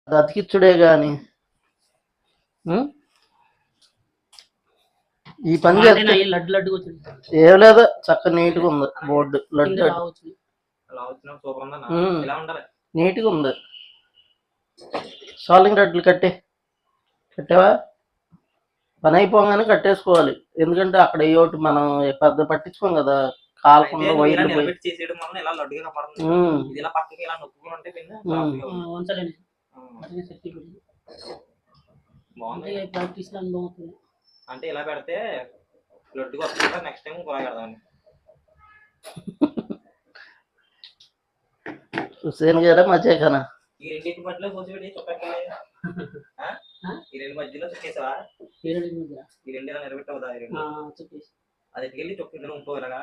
అది అతికిచ్చుడే గాని ఈ పని చేస్తే ఏం లేదు, చక్క నీట్గా ఉంది బోర్డు. లడ్డు నీట్గా ఉంది. సాలింగ్ రడ్లు కట్టావా? పని అయిపోగానే కట్టేసుకోవాలి, ఎందుకంటే అక్కడ ఒకటి మనం పెద్ద పట్టించుకోం కదా, కాలకుండా వైర్లు పోయి. అంటే ఇలా పెడితే లడ్డుగా వస్తుందా, నెక్స్ట్ టైం బాగా పెడదామని. హుసేన్ గారా మజాకనా? ఈ రెండింటి మధ్యలో కూర్చోబెట్టి చుట్టకెళ్ళి ఈ రెండు మధ్యలో చుక్కేసావా? ఈ రెండు ఇలా నిలబెట్టవుదా? అది ఎట్టుకెళ్ళి చుక్క ఇంకో ఇలాగా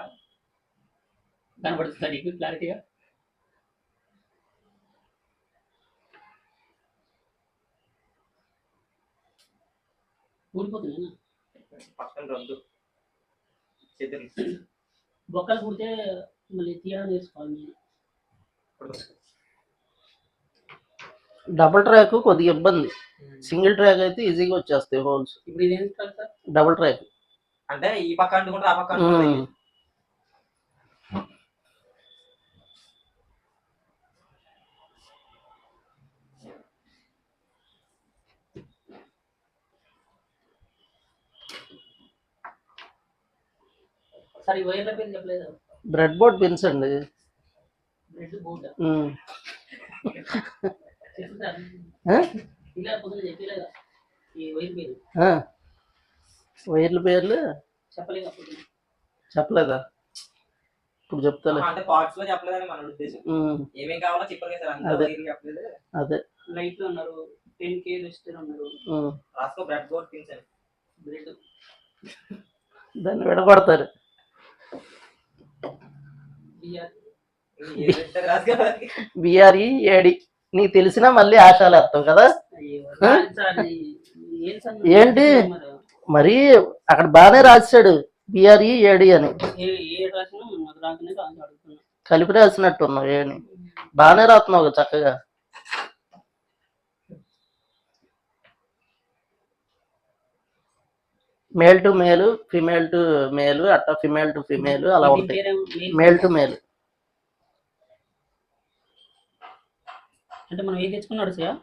కనబడుతుంది నీకు క్లారిటీగా. ఊడిపోతుంది పక్కన రద్దు చేతులు బొక్కలు కుడితే మళ్ళీ తీయడం నేర్చుకోవాలి. డబుల్ ట్రాక్ కొద్దిగా ఇబ్బంది, సింగిల్ ట్రాక్ అయితే ఈజీగా వచ్చేస్తాయి హోల్స్. ఇప్పుడు ఇదేం సార్? డబుల్ ట్రాక్ అంటే ఈ పక్క అంటుకుంటే ఆ పక్క అంటుకుంటే. సార్ ఈ వైర్ల పేరు చెప్పలేదు. బ్రెడ్ బోర్డ్ పిన్స్ అండి. బ్రెడ్ బోర్డ్ వైర్ల పేర్లు చెప్పలేదా? ఇప్పుడు చెప్తాలే. అంటే పార్ట్స్ లో చెప్పలేదని మన ఉద్దేశం. ఏమేం కావాలో చెప్పలేదు. అదే లైట్లు అన్నారు, 10K రెసిస్టర్ అన్నారు, రాసుకో బ్రెడ్ బోర్డ్ పిన్స్ అని. బ్రెడ్ దాన్ని విడగొడతారు. బిఆర్ఈ ఏడి నీకు తెలిసినా మళ్ళీ ఆశాలు వేస్తావు కదా. ఏంటి మరి అక్కడ బాగానే రాశాడు బిఆర్ఈ ఏడి అని, కలిపి రాసినట్టు ఉన్నావు. ఏని బాగానే రాస్తున్నావు చక్కగా. మేల్ టు మేలు, ఫిమేల్ టు మేలు, అట్లా ఫిమేల్ టు ఫిమేల్ అలా ఉంటాయి. మేల్ టు మేల్ అంటే మనం ఏం తెచ్చుకున్నాడు సార్?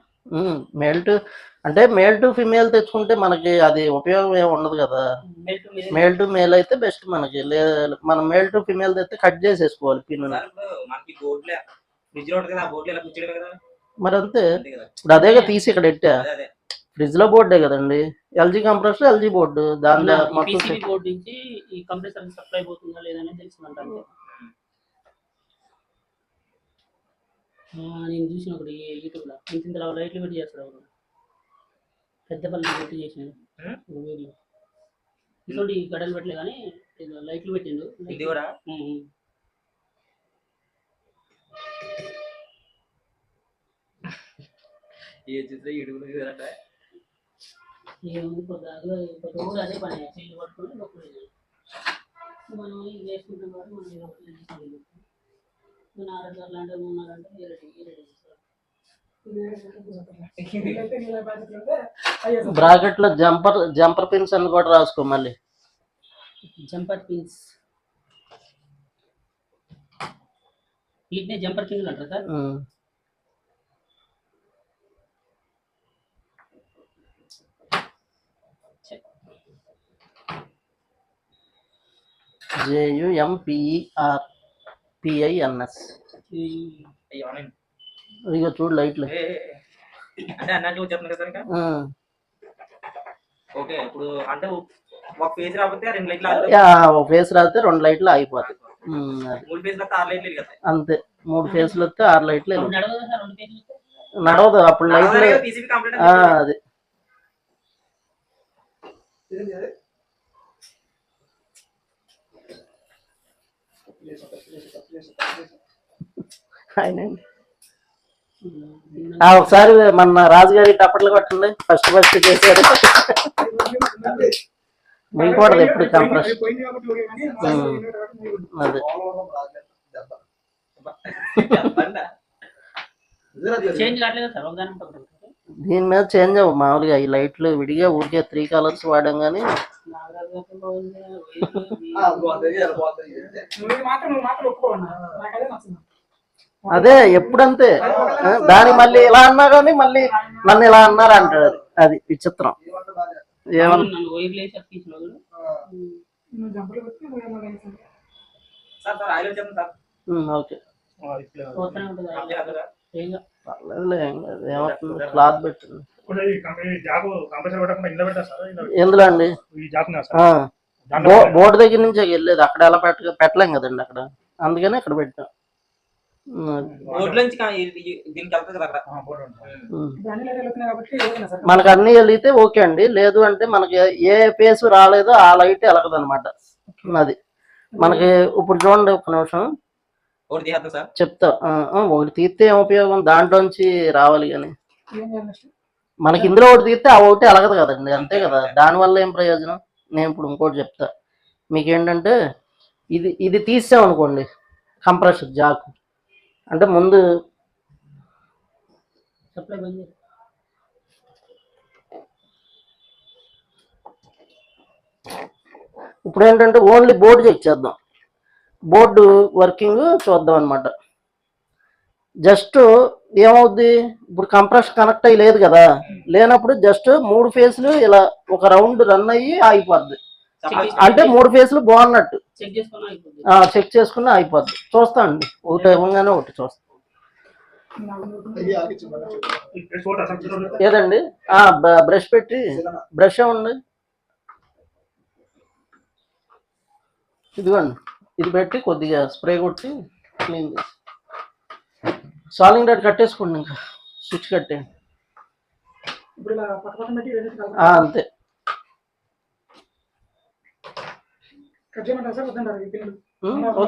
మేల్ టు అంటే మేల్ టు ఫిమేల్ తెచ్చుకుంటే మనకి అది ఉపయోగం ఏమి ఉండదు కదా. మేల్ టు మేల్ అయితే బెస్ట్ మనకి. మనం మేల్ టు ఫిమేల్ తెస్తే కట్ చేసేసుకోవాలి పిన్. మరి అంతే, ఇప్పుడు అదేగా తీసి ఇక్కడ పెట్టా. ఫ్రిడ్జ్ లో బోర్డే కదండి, ఎల్జీ కంప్రెసర్, ఎల్జీ బోర్డు. దాని మొత్తం బోర్డు నుంచి ఈ కంప్రెసర్ సప్లై పోతుందా లేదని తెలుసుకుంటా. నేను చూసిన ఒకటి యూట్యూబ్లో ఇంత లైట్లు పెట్టి చేస్తాడు, పెద్ద పల్లి పెట్టి చేసాను వీడియో. ఇటువంటి గడలు పెట్టలే కానీ లైట్లు పెట్టిండు. ఇది కూడా అదే పని చెల్లి పట్టుకొని మనం వేసుకుంటాం కాబట్టి మనం బ్రాకెట్ లో జంపర్ పిన్స్ అని కూడా రాసుకో. మళ్ళీ జంపర్ పిన్స్, వీటినే జంపర్ పిన్స్ అంటారు సార్. JUMPERPINS. ఇక చూడు లైట్లు. అంటే అన్నట్టు చెప్తున్నా కదా ఇంకా. ఓకే ఇప్పుడు అంటే ఒక ఫేస్ రాకపోతే రెండు లైట్లు, ఒక ఫేస్ రాస్తే రెండు లైట్లు ఆగిపోతాయి. మూడు ఫేస్ వస్తే 6 లైట్లు వెలుగుతాయి అంతే. 3 ఫేస్లు వస్తే 6 లైట్లు నడవదు. అప్పుడు లైట్లు అది ఒకసారి మన రాజుగారి టప్పట్లు కొట్టండి, ఫస్ట్ చేశారు. మిగిలిపోవడదు ఎప్పుడు కంప్రెస్. అదే చేంజ్ కావట్లేదు సార్. దీని మీద చేంజ్ అవ్వ మామూలుగా ఈ లైట్లు విడిగా ఊరికే 3 కలర్స్ వాడాం కానీ నాగరాజు గారితో బాగుంది, నువ్వు మాత్రం ఒప్పుకోవన్నా నాకు అదే నచ్చింది. అదే ఎప్పుడంతే దాని మళ్ళీ ఇలా అన్నా కానీ మళ్ళీ నన్ను ఇలా అన్నారు అంటాడు. అది విచిత్రం. ఏమన్నా నన్ను వైర్లు వేసి తీసినావు చూడు. నువ్వు జంపలు పెట్టి నువ్వు ఏమో కలిసి ఓకే పోతూనే ఉంటుంది అది. ఏం కాదు. పర్లేదులే, ఏం కాదు. ఏమవుతుంది, క్లాత్ పెట్టింది ఎందులో అండి. బోర్డు దగ్గర నుంచి వెళ్ళేది అక్కడ ఎలా పెట్టలేం కదండి అక్కడ, అందుకని అక్కడ పెట్టాం. మనకు అన్ని వెలిగితే ఓకే అండి, లేదు అంటే మనకి ఏ ఫేస్ రాలేదో ఆ లైట్ వెలగదు అనమాట. అది మనకి ఇప్పుడు చూడండి ఒక నిమిషం చెప్తా. ఒకటి తీస్తే ఏం ఉపయోగం, దాంట్లోంచి రావాలి కానీ ఏం చేయాలి నెక్స్ట్? మనకి ఇందులో ఒకటి తీస్తే ఆ ఒకటి అలగదు కదండి, అంతే కదా. దానివల్ల ఏం ప్రయోజనం. నేను ఇప్పుడు ఇంకోటి చెప్తా మీకేంటంటే, ఇది తీసామనుకోండి కంప్రెసర్ జాక్, అంటే ముందు సప్లై బంద్ చేయి. ఇప్పుడు ఏంటంటే ఓన్లీ బోర్డు చెక్ చేద్దాం, బోర్డు వర్కింగ్ చూద్దాం అనమాట. జస్ట్ ఏమవుద్ది, ఇప్పుడు కంప్రెస్ కనెక్ట్ అయ్యి లేదు కదా, లేనప్పుడు జస్ట్ 3 ఫేస్లు ఇలా ఒక రౌండ్ రన్ అయ్యి ఆగిపోద్ది. అంటే 3 ఫేస్లు బాగున్నట్టు చెక్ చేసుకుని అయిపోతుంది. చెక్ చేసుకుని అయిపోద్ది. చూస్తా అండి, ఒకటి ఇవ్వగానే ఒకటి చూస్తాం. ఏదండి బ్రష్ పెట్టి, బ్రష్ ఏమండి ఇదిగోండి, ఇది పెట్టి కొద్దిగా స్ప్రే కొట్టి క్లీన్ చేసి సాలింగ్ రేట్ కట్టేసుకోండి, ఇంకా స్విచ్ కట్టేయండి. ఇప్పుడు ఇలా పక్క పక్కన పెట్టి వేరేది అంతే. కట్ చేయమంటారా సార్? వద్దంటారు ఈ పిల్లలు.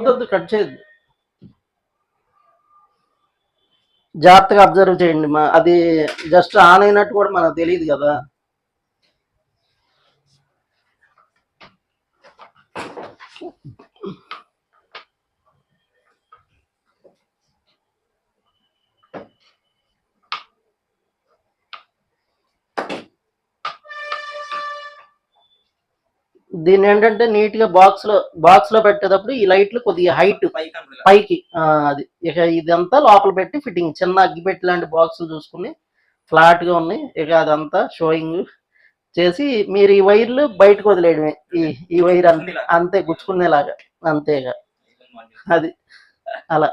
వద్దు కట్ చేయద్దు, జాగ్రత్తగా అబ్జర్వ్ చేయండి. అది జస్ట్ ఆన్ అయినట్టు కూడా మనకు తెలియదు కదా. దీన్ని ఏంటంటే నీట్ గా బాక్స్ లో పెట్టేటప్పుడు ఈ లైట్లు కొద్దిగా హైట్ పైకి, అది ఇక ఇదంతా లోపల పెట్టి ఫిట్టింగ్, చిన్న అగ్గిపెట్టి లాంటి బాక్సులు చూసుకుని ఫ్లాట్ గా ఉన్నాయి. ఇక అదంతా షోయింగ్ చేసి మీరు ఈ వైర్లు బయటకు వదిలేయడమే. ఈ వైర్ అంతే గుచ్చుకునేలాగా, అంతేగా. అది అలా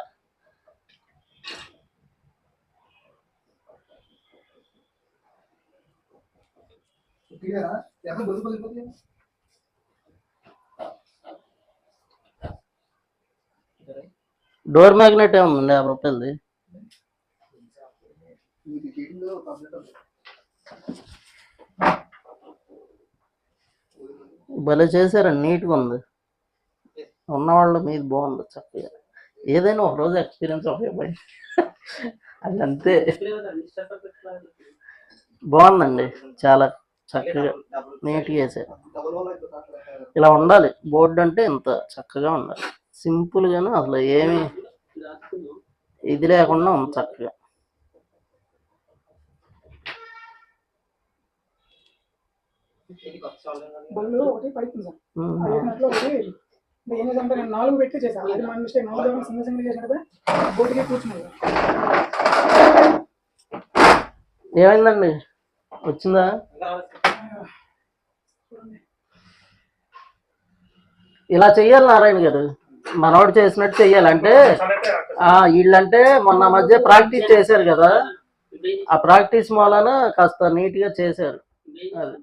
డోర్ మ్యాగ్నెట్ ఏముందండి 50 రూపాయలది. భలే చేశారండి, నీట్గా ఉంది. ఉన్నవాళ్ళు మీది బాగుంది చక్కగా. ఏదైనా ఒక రోజు ఎక్స్పీరియన్స్ ఉపయోగపడి అది అంతే. బాగుందండి, చాలా చక్కగా నీట్గా వేసారు. ఇలా ఉండాలి బోర్డు అంటే, ఇంత చక్కగా ఉండాలి. సింపుల్ గాను అసలు ఏమి ఇది లేకుండా ఉంది చక్కగా. బళ్ళు ఒకటి పైకి ఉంది సార్. ఆ వేసినట్లు ఒకటి ఏం చేద్దామంటే నేను 4 పెట్టి చేశాను. అది మన మిస్టేక్. 4 సింగిల్ చేసినప్పుడు బోర్డుకి కూర్చున్నాను. ఏమైందండి, వచ్చిందా? ఇలా చెయ్యాలి నారాయణ గారు, మనోడు చేసినట్టు చెయ్యాలి. అంటే వీళ్ళంటే మొన్న మధ్య ప్రాక్టీస్ చేశారు కదా, ఆ ప్రాక్టీస్ మూలన కాస్త నీట్ గా చేశారు. అది